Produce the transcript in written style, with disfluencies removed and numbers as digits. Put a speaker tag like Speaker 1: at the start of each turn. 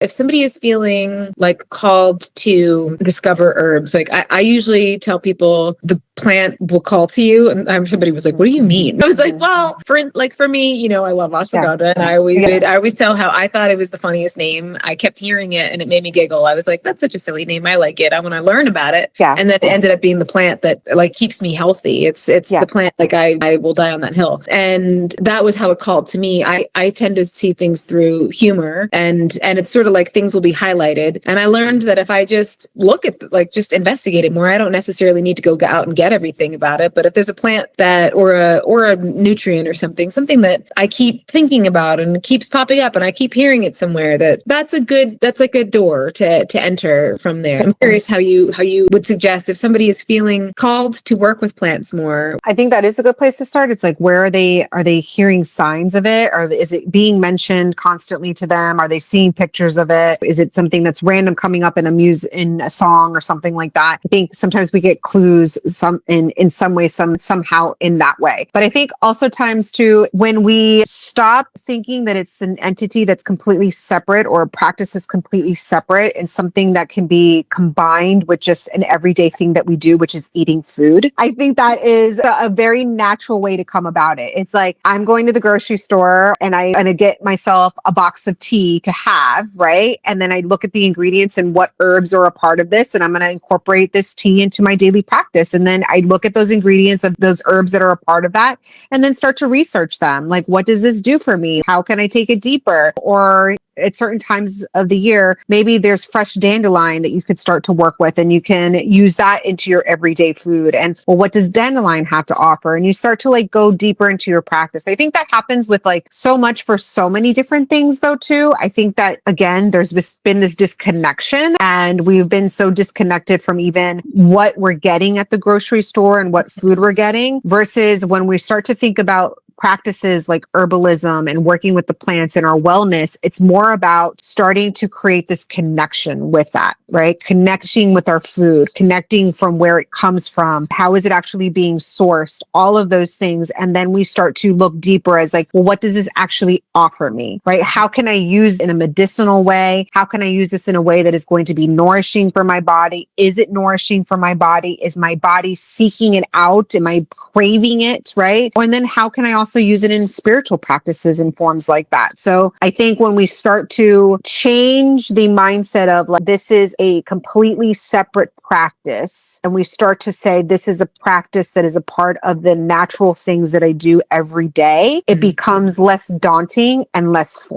Speaker 1: If somebody is feeling like called to discover herbs, like I usually tell people the plant will call to you. And somebody was like, what do you mean? I was like, well, for me, you know, I love ashwagandha, and I always tell how I thought it was the funniest name. I kept hearing it and it made me giggle. I was like, that's such a silly name. I like it. I want to learn about it.
Speaker 2: Yeah.
Speaker 1: And then it ended up being the plant that like keeps me healthy. It's the plant, like I will die on that hill. And that was how it called to me. I tend to see things through humor, and it's sort of like things will be highlighted. And I learned that if I just look at, like, just investigate it more, I don't necessarily need to go out and get everything about it. But if there's a plant that, or a nutrient or something that I keep thinking about and it keeps popping up and I keep hearing it somewhere, that's like a door to enter from there. I'm curious how you would suggest if somebody is feeling called to work with plants more.
Speaker 2: I think that is a good place to start. It's like, where are they hearing signs of it? Or is it being mentioned constantly to them? Are they seeing pictures of it? Is it something that's random coming up in a song or something like that? I think sometimes we get clues in some way, somehow in that way. But I think also times too, when we stop thinking that it's an entity that's completely separate, or a practice is completely separate, and something that can be combined with just an everyday thing that we do, which is eating food. I think that is a very natural way to come about it. It's like, I'm going to the grocery store and I'm going to get myself a box of tea to have, right? And then I look at the ingredients and what herbs are a part of this, and I'm going to incorporate this tea into my daily practice. And then I look at those ingredients of those herbs that are a part of that, and then start to research them. Like, what does this do for me? How can I take it deeper? Or at certain times of the year, maybe there's fresh dandelion that you could start to work with, and you can use that into your everyday food. And well, what does dandelion have to offer? And you start to like go deeper into your practice. I think that happens with like so much for so many different things though too. I think that again, there's been this disconnection, and we've been so disconnected from even what we're getting at the grocery store and what food we're getting, versus when we start to think about practices like herbalism and working with the plants and our wellness, it's more about starting to create this connection with that, right? Connecting with our food, connecting from where it comes from, how is it actually being sourced, all of those things. And then we start to look deeper as like, well, what does this actually offer me, right? How can I use it in a medicinal way? How can I use this in a way that is going to be nourishing for my body? Is it nourishing for my body? Is my body seeking it out? Am I craving it, right? And then how can I also use it in spiritual practices and forms like that? So I think when we start to change the mindset of like, this is a completely separate practice, and we start to say, this is a practice that is a part of the natural things that I do every day, it becomes less daunting and less foreign.